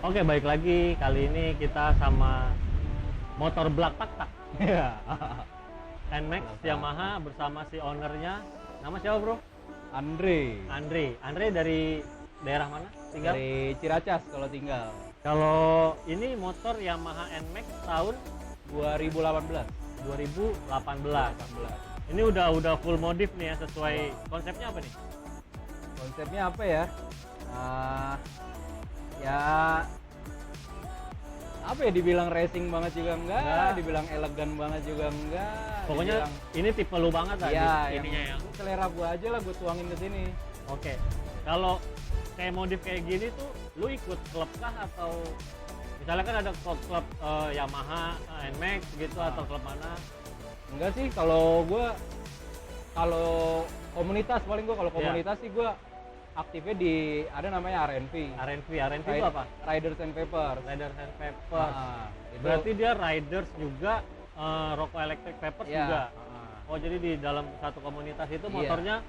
Oke, baik lagi. Kali ini kita sama motor Black Tak. Iya. NMAX Yamaha bersama si ownernya. Nama siapa, Bro? Andre. Andre dari daerah mana? Tinggal? Dari Ciracas kalau tinggal. Kalau ini motor Yamaha NMAX tahun 2018. 2018. Ini udah full modif nih ya, sesuai konsepnya apa nih? Konsepnya apa ya? Ya apa ya, dibilang racing banget juga enggak, dibilang elegan banget juga enggak. Pokoknya dibilang, ini tipe lu banget lah. ya, ininya ya. selera gua aja lah, gua tuangin ke sini. Oke. Kalau kayak modif kayak gini tuh lu ikut klub kah, atau misalnya kan ada klub Yamaha, NMAX gitu, atau klub mana? Enggak sih, kalau komunitas paling gua kalau komunitas sih gua aktifnya di ada namanya RNP. RNP itu apa? Riders and Papers. Riders and Papers. Itu Berarti dia riders juga, Roko Electric Papers juga. Oh, jadi di dalam satu komunitas itu motornya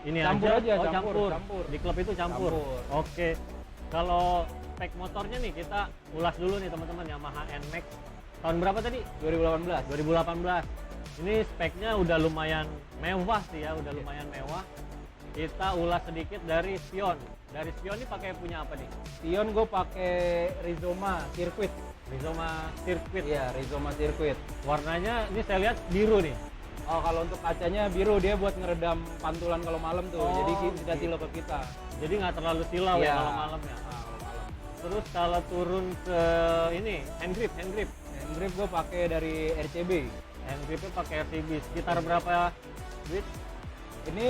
ini campur aja. campur. Campur. Di klub itu campur. Oke. Kalau spek motornya nih kita ulas dulu nih teman-teman. Yamaha NMAX tahun berapa tadi? 2018. 2018. Ini speknya udah lumayan mewah sih ya, udah lumayan mewah. Kita ulas sedikit dari spion. Dari spion ini pakai punya apa nih? Spion gue pakai Rizoma Circuit. Rizoma Circuit. Iya, Rizoma Circuit. Warnanya ini saya lihat biru nih. Oh, kalau untuk kacanya biru, dia buat ngeredam pantulan kalau malam tuh. Oh, jadi tidak silau ke kita. Jadi nggak terlalu silau ya kalau malam ya. Kalau malam. Terus kalau turun ke ini hand grip. Hand grip gue pakai dari RCB. Hand gripnya pakai RCB. Sekitar berapa duit? Ini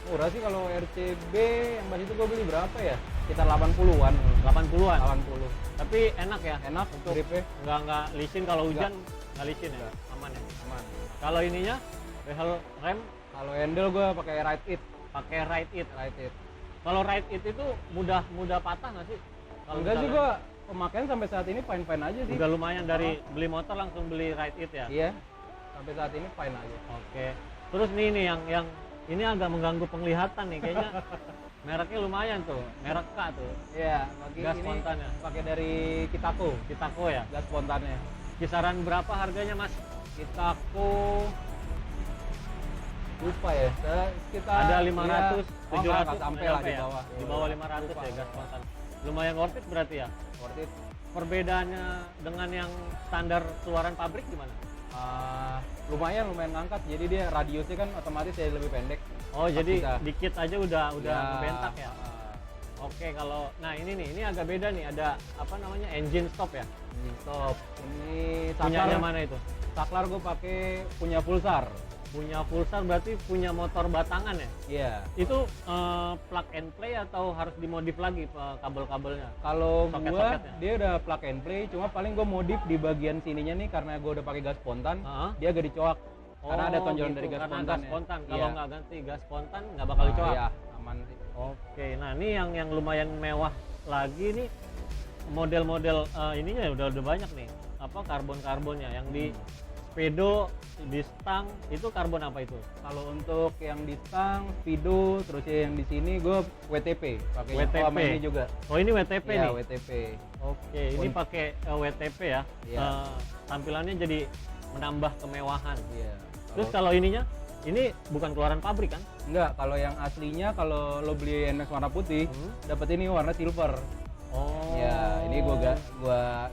murah sih kalau RCB, yang pas itu gue beli berapa ya? Sekitar 80-an. 80-an. 80. Tapi enak ya? Enak untuk gripnya. Nggak licin kalau hujan, nggak licin ya? Aman ya? Aman. Kalau ininya, behel rem, Kalau handle gue pakai Ride It. pakai Ride It. Ride It. Kalau Ride It itu mudah patah nggak sih? Kalau Enggak sih, misalnya gue pemakaian sampai saat ini fine-fine aja sih. udah lumayan, dari beli motor langsung beli Ride It ya? Iya. Sampai saat ini fine aja. Oke. Terus nih yang ini agak mengganggu penglihatan nih kayaknya. Mereknya lumayan tuh, merek K tuh. Iya, pakai Gas ini spontan ya? pakai dari Kitako. Kitako ya. Gas spontannya. Kisaran berapa harganya, Mas? Kitako lupa ya. Sekitar Ada 500, 700 nggak sampai lah di ya? bawah. Di bawah 500 ya gas spontan. Lumayan worth it berarti ya. Worth it. Perbedaannya dengan yang standar keluaran pabrik gimana? Lumayan ngangkat, jadi dia radiusnya kan otomatis jadi lebih pendek. Oh, jadi bisa. dikit aja udah Ya, ngebentak ya. Oke, kalau nah ini agak beda nih, ada apa namanya, engine stop ya. Stop. Ini Punyanya saklar. mana itu? Saklar gue pakai punya Pulsar. Punya Pulsar berarti punya motor batangan ya? Iya. Itu plug and play atau harus dimodif lagi kabel-kabelnya? Kalau gua Soket-soketnya? dia udah plug and play, cuma paling gue modif di bagian sininya nih karena gue udah pakai gas spontan, dia agak dicoak. Karena ada tonjolan dari gas karena spontan. gas spontan. Ya. Kalau nggak ganti gas spontan nggak bakal dicoak. Iya, aman sih. Oke, nah ini yang lumayan mewah lagi nih, model-model ininya udah banyak nih. Apa karbonnya yang di Speedo, di stang itu karbon apa itu? Kalau untuk yang di stang, Speedo, terus yang di sini gue WTP, pakai WTP. sama ini juga. Oh, ini WTP nih. Iya, WTP. Oke, ini pakai WTP ya. Iya. Tampilannya jadi menambah kemewahan. Iya. Terus kalau ininya, ini bukan keluaran pabrik kan? Enggak, kalau yang aslinya kalau lo beli NMAX warna putih, dapat ini warna silver. Oh. Ya, ini gua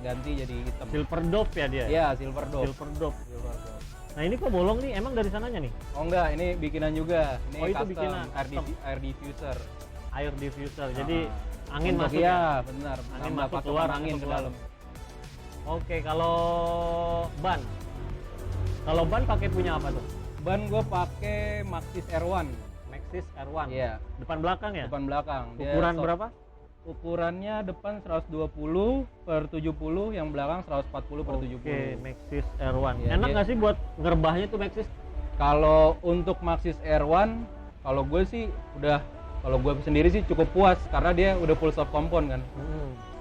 ganti jadi hitam. Silver dope ya dia? Iya, silver dome. Silver dope. Silver dome. Nah, ini kok bolong nih? Emang dari sananya nih? Oh enggak, ini bikinan juga. Ini Oh, itu custom, bikinan, air diffuser. Air diffuser. Jadi angin Untuk masuk ya? ya, benar. Angin Nambah masuk, pasokan keluar, angin masuk, ke keluar. dalam. Oke, kalau ban. Kalau ban pakai punya apa tuh? Ban gue pakai Maxxis R1. Maxxis R1. Iya, Depan belakang ya? depan belakang. Dia Ukuran soft. berapa? Ukurannya depan 120/70, yang belakang 140/70. Oke, Maxxis R1. Iya, Enak dia- nggak sih buat ngerebahnya tuh Maxxis? Kalau untuk Maxxis R1, kalau gue sih kalau gue sendiri sih cukup puas karena dia udah full soft compound kan.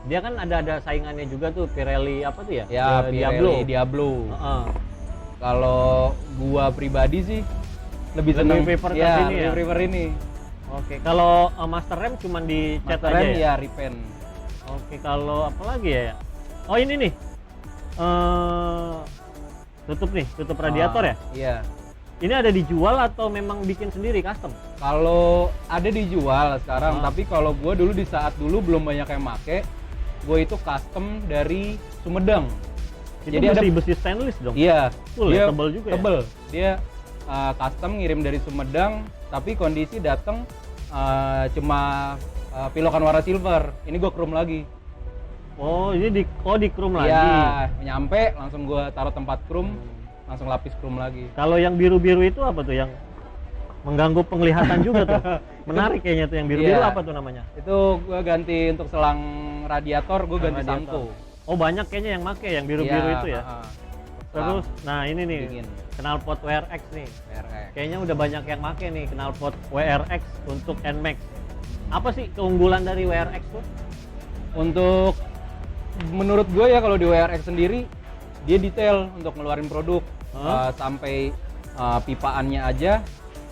Dia kan ada saingannya juga tuh, Pirelli apa tuh ya? Ya, Diablo. Diablo. Heeh. Kalau gua pribadi sih lebih seneng prefer ke sini ya? lebih prefer ini. Oke, kalau master rem cuman dicat Master aja rem ya? ya repaint. Oke, kalau apa lagi ya? Oh ini nih, tutup radiator ya? Iya. Ini ada dijual atau memang bikin sendiri custom? Kalau ada dijual sekarang, Ah. tapi kalau gue dulu di saat dulu belum banyak yang make, gue itu custom dari Sumedang. Itu Jadi ada besi stainless dong? Iya, Full ya, tebel juga ya? tebel. Dia custom ngirim dari Sumedang, tapi kondisi datang cuma pilokan warna silver. Ini gue chrome lagi. Oh, ini di chrome lagi. Iya, nyampe langsung gue taruh tempat chrome, langsung lapis chrome lagi. Kalau yang biru-biru itu apa tuh yang mengganggu penglihatan juga tuh? Menarik kayaknya tuh yang biru-biru Iya. apa tuh namanya? Itu gue ganti untuk selang radiator, gue ganti Radiator. sampo. Oh, banyak kayaknya yang make yang biru-biru Iya, itu ya. Terus, nah ini nih, dingin. knalpot WRX nih. RX. Kayaknya udah banyak yang make nih knalpot WRX untuk NMAX. Apa sih keunggulan dari WRX tuh? Untuk menurut gue ya kalau di WRX sendiri dia detail untuk ngeluarin produk. Hah? Sampai pipaannya aja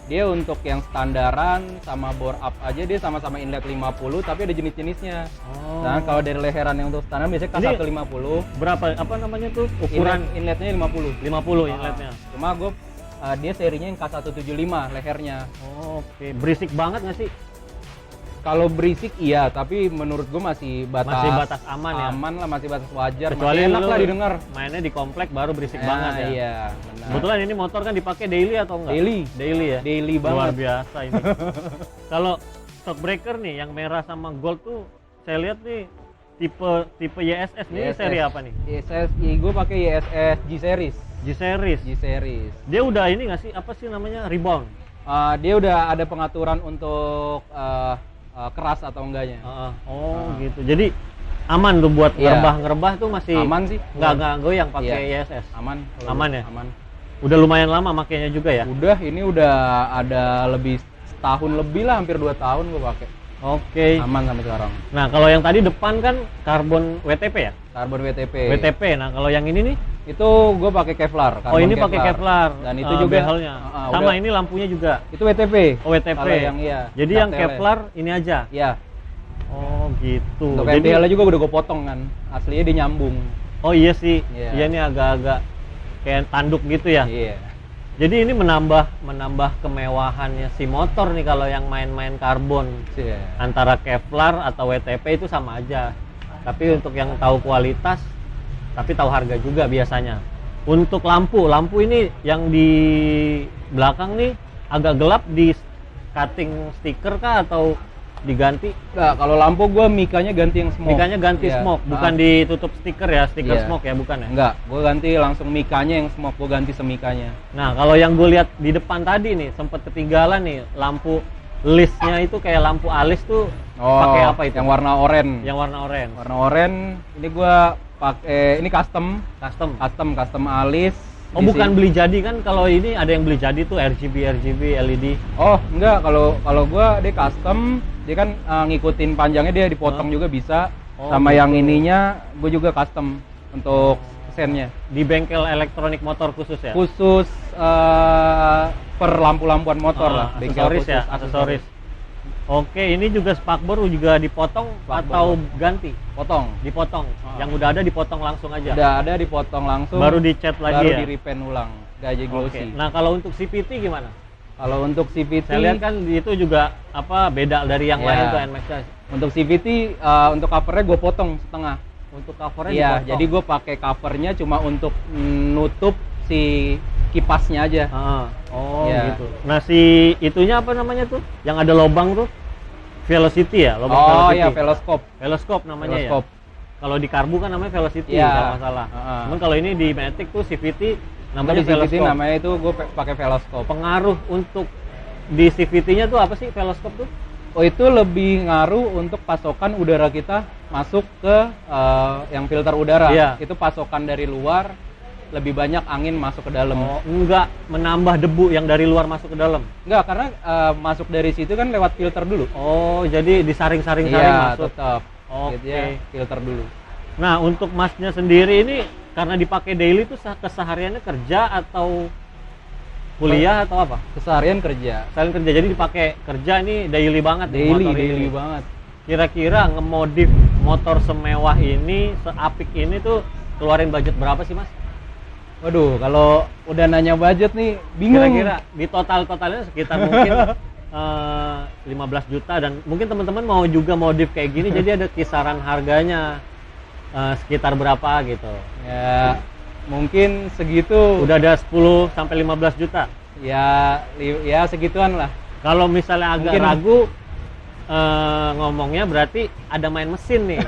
dia untuk yang standaran sama bore up aja dia sama-sama inlet 50 tapi ada jenis-jenisnya. Oh. Nah, kalau dari leheran yang untuk standar biasanya Ini K150, berapa apa namanya tuh ukuran inletnya 50. 50 inletnya. Cuma gue dia serinya yang K175 lehernya. Oh, oke, berisik banget nggak sih? Kalau berisik iya, tapi menurut gue masih Batas aman ya? Aman lah, masih batas wajar. Kecuali masih enak lu lah didengar. Mainnya di komplek baru berisik banget ya. Iya, benar. Kebetulan ini motor kan dipakai daily atau enggak? Daily. Daily ya. Daily Luar banget. biasa ini. Kalau shockbreaker nih yang merah sama gold tuh saya lihat nih tipe YSS nih YSS. seri apa nih? YSS, gue pakai YSS G series. G series. G series. Dia udah ini nggak sih apa sih namanya rebound? Dia udah ada pengaturan untuk keras atau enggaknya. Oh gitu. Jadi aman tuh buat Iya. ngerebah tuh masih Aman sih. nggak goyang pakai Iya. YSS. Aman. kalau Aman gue. ya? Aman. Udah lumayan lama makainya juga ya. Udah, ini udah ada lebih setahun lebih lah, hampir 2 tahun gue pakai. Oke. Aman sampai sekarang. Nah kalau yang tadi depan kan karbon WTP ya? Karbon WTP. WTP. Nah kalau yang ini nih, Itu gue pakai Kevlar. oh karbon ini pakai Kevlar. Dan itu juga behelnya. udah- Sama ini lampunya juga. Itu WTP. Oh WTP. Kalau yang iya. Jadi yang dovetail-nya. Kevlar ini aja. Iya. Oh gitu. Untuk Jadi, MDL-nya juga udah gue potong kan. Aslinya dia nyambung. oh iya sih. Iya. Iya nih agak-agak kayak tanduk gitu ya. Iya. Jadi ini menambah kemewahannya si motor nih kalau yang main-main karbon. Iya. Antara Kevlar atau WTP itu sama aja. Tapi untuk yang tahu kualitas, tapi tahu harga juga biasanya. Untuk lampu ini yang di belakang nih agak gelap di cutting stiker kah atau diganti? Nggak, kalau lampu gue mikanya ganti yang smoke. Mikanya ganti Iya. smoke, bukan ditutup stiker ya, stiker Iya. smoke ya, bukan ya? Enggak, gue ganti langsung mikanya yang smoke, gue ganti semikanya. Nah, kalau yang gue lihat di depan tadi nih, sempat ketinggalan nih, lampu listnya itu kayak lampu alis tuh pakai apa itu? Yang warna oranye. Yang warna oranye. Warna oranye, ini gue pakai, ini custom Custom. alis. Oh, Di bukan sini- beli jadi kan? Kalau ini ada yang beli jadi tuh RGB, LED. Oh, enggak, kalau gue dia custom, dia kan ngikutin panjangnya dia dipotong juga bisa. Oh, Sama gitu. yang ininya gue juga custom untuk sennya. Di bengkel elektronik motor khusus ya? Khusus per lampu-lampuan motor lah. Bengkel Aksesoris ya, khusus, aksesoris. Oke, ini juga spakbor juga dipotong Spakbor. atau ganti? Potong. Dipotong. Ah. Yang udah ada dipotong langsung aja. Udah ada dipotong langsung. Baru dicat lagi baru ya? di repaint ulang. Gaji Oke. glossy. Nah, kalau untuk CVT gimana? Kalau untuk CVT, Saya lihat kan itu juga apa beda dari yang Iya. lain tuh NMAX. untuk CVT untuk covernya gue potong setengah. Untuk covernya Iya, dipotong. jadi gue pakai covernya cuma untuk nutup si kipasnya aja. Ah, oh Iya. gitu. Nah si itunya apa namanya tuh? Yang ada lobang tuh? Velocity ya? Lobang Oh Velocity. iya, veloscope. Veloscope namanya Veloscope. ya? Kalau di karbu kan namanya Velocity, Iya. kalau nggak salah. Heeh. Cuman kalau ini di Matic tuh CVT Namanya namanya di CVT Veloscope. namanya itu gue pakai veloscope. Pengaruh untuk di CVT-nya tuh apa sih Veloscope tuh? Oh, itu lebih ngaruh untuk pasokan udara kita masuk ke yang filter udara. Iya. Itu pasokan dari luar, lebih banyak angin masuk ke dalam. Oh, enggak menambah debu yang dari luar masuk ke dalam. Enggak, karena masuk dari situ kan lewat filter dulu. Oh, jadi disaring-saring Iya, masuk. tetap. Oke. Gitu ya, filter dulu. Nah, untuk masnya sendiri ini karena dipakai daily tuh kesehariannya kerja atau kuliah atau apa? Keseharian kerja. Selain kerja, jadi dipakai kerja ini daily banget nih Daily, motor ini. daily banget. Kira-kira ngemodif motor semewah ini, seapik ini tuh keluarin budget berapa sih Mas? Waduh, kalau udah nanya budget nih, bingung. Kira-kira di totalnya sekitar mungkin 15 juta, dan mungkin teman-teman mau juga modif kayak gini, jadi ada kisaran harganya sekitar berapa gitu. Ya, mungkin segitu. Udah ada 10 sampai 15 juta. Ya segituan lah. Kalau misalnya agak Mungkin ragu ngomongnya, berarti ada main mesin nih.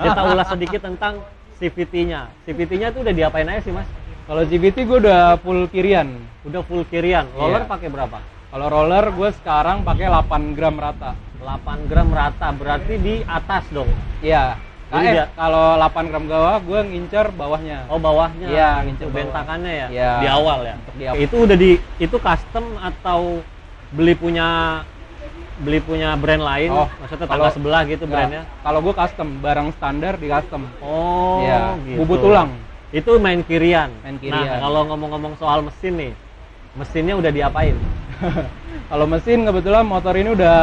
Kita ulas sedikit tentang CVT-nya. CVT-nya tuh udah diapain aja sih Mas? Kalau CVT gue udah full kirian. Udah full kirian. Roller Iya. pakai berapa? Kalau roller gue sekarang pakai 8 gram rata. 8 gram rata, berarti di atas dong. Iya. Jadi Kalau 8 gram bawah gue ngincer bawahnya. Oh, bawahnya. Iya, ngincer bentakannya ya. Iya. Di awal ya. Untuk di awal. Itu udah itu custom atau beli punya brand lain? Oh, Maksudnya tetangga sebelah gitu brandnya? Kalau gue custom, barang standar di custom. Oh, Iya, gitu. bubut tulang. Itu main kirian. Main kirian. Nah, kalau ngomong-ngomong soal mesin nih, mesinnya udah diapain? Kalau mesin kebetulan motor ini udah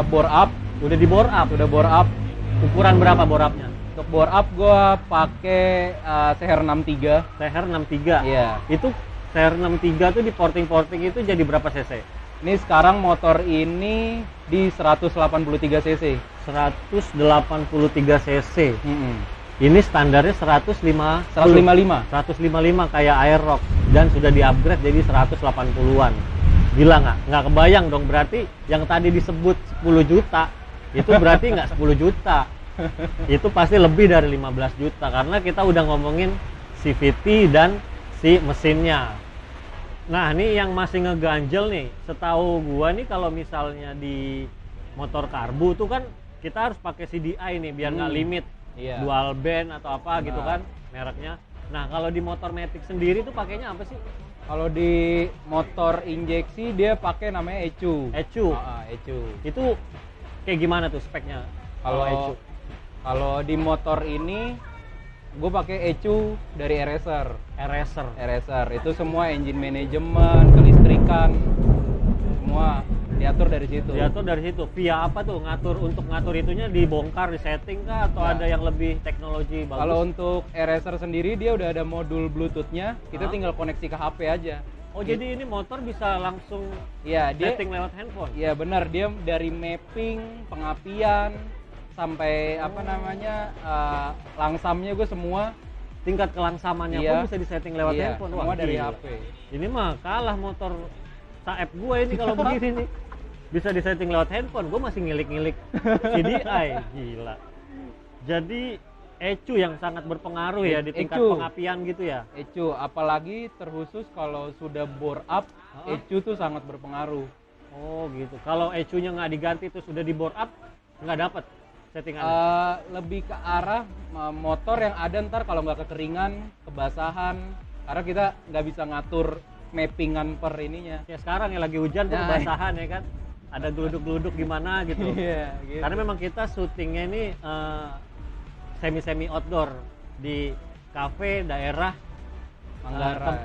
bore up. Udah di bore up? Udah bore up. Ukuran berapa bore up-nya? Untuk bore up gue pakai CR 63. CR 63? Iya. Itu CR 63 tuh di porting-porting itu jadi berapa cc? Ini sekarang motor ini di 183 cc. 183 cc. Mm-mm. Ini standarnya 155 kayak Aerox, dan sudah di-upgrade jadi 180-an. Gila nggak? Nggak kebayang dong, berarti yang tadi disebut 10 juta itu berarti nggak 10 juta. Itu pasti lebih dari 15 juta karena kita udah ngomongin CVT dan si mesinnya. Nah, ini yang masih ngeganjel nih, setahu gua nih kalau misalnya di motor karbu tuh kan kita harus pakai CDI nih biar nggak limit. Iya. Dual band atau apa gitu Nah. kan mereknya. Nah, kalau di motor Matic sendiri tuh pakainya apa sih? Kalau di motor injeksi dia pakai namanya ECU. ECU. ECU. Itu kayak gimana tuh speknya? ECU. Kalau di motor ini gue pakai ECU dari Eraser. Itu semua engine management, kelistrikan, semua diatur dari situ. Diatur dari situ. Via apa tuh untuk ngatur itunya, dibongkar, disetting kah atau Ya. ada yang lebih teknologi bagus? Kalau untuk Eraser sendiri dia udah ada modul Bluetooth-nya, kita tinggal koneksi ke HP aja. Oh, jadi ini motor bisa langsung Iya, dia setting lewat handphone. Iya benar, dia dari mapping, pengapian sampai langsamnya gue semua. Tingkat kelangsamannya Iya. pun bisa disetting lewat Iya, handphone. semua dari gila. HP. Ini mah kalah motor Saeb gue ini kalau begini nih. Bisa disetting lewat handphone, gue masih ngilik-ngilik CDI. Gila. Jadi ECU yang sangat berpengaruh ya di tingkat ECU. pengapian gitu ya. ECU, apalagi terkhusus kalau sudah bore up, ECU tuh sangat berpengaruh. Oh gitu. Kalau ECU-nya nggak diganti terus sudah di bore up, nggak dapat settingannya. Lebih ke arah motor yang ada ntar kalau nggak kekeringan, kebasahan, karena kita nggak bisa ngatur mappingan per ininya. Ya sekarang ya lagi hujan tuh Nah. kebasahan ya kan. Ada geluduk-geluduk gimana gitu. Iya, gitu. Karena memang kita syutingnya ini semi-semi outdoor di kafe daerah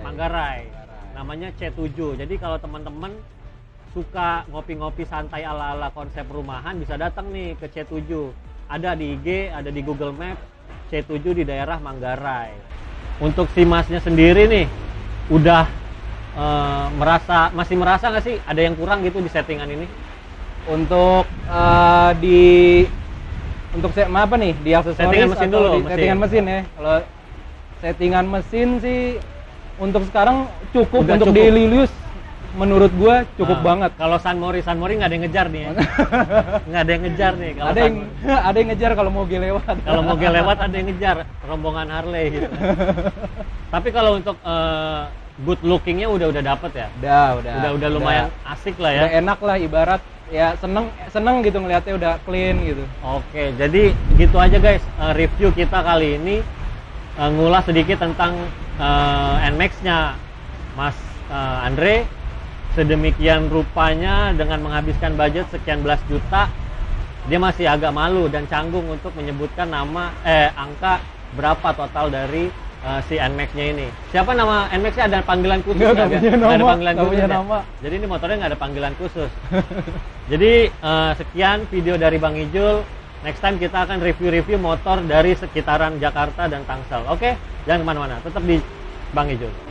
Manggarai. Namanya C7. Jadi kalau teman-teman suka ngopi-ngopi santai ala-ala konsep rumahan bisa datang nih ke C7. Ada di IG, ada di Google Maps, C7 di daerah Manggarai. Untuk si Masnya sendiri nih udah masih merasa nggak sih ada yang kurang gitu di settingan ini? Untuk apa nih, di aksesoris Settingan mesin atau dulu, di mesin. settingan mesin ya. Kalau settingan mesin sih untuk sekarang cukup. Udah untuk cukup. daily use menurut gua cukup Nah, banget. Kalau San Mori nggak ada yang ngejar nih ya. Nggak ada yang ngejar nih kalau Ada San yang Mori. ada yang ngejar kalau mobil lewat. Kalau mobil lewat ada yang ngejar, rombongan Harley gitu. Tapi kalau untuk good lookingnya udah dapet ya. Udah lumayan asik lah ya. Udah enak lah, ibarat ya seneng gitu ngelihatnya udah clean gitu. Oke, jadi gitu aja guys review kita kali ini, ngulas sedikit tentang NMAX-nya Mas Andre. Sedemikian rupanya dengan menghabiskan budget sekian belas juta, dia masih agak malu dan canggung untuk menyebutkan angka berapa total dari si NMAX-nya ini. Siapa nama NMAX-nya? Ada panggilan khusus Nggak punya nama, ada panggilan nggak khusus punya ya? nama. Jadi ini motornya nggak ada panggilan khusus. Jadi sekian video dari Bang Ijul. Next time kita akan review-review motor dari sekitaran Jakarta dan Tangsel. Oke, jangan kemana-mana, tetap di Bang Ijo.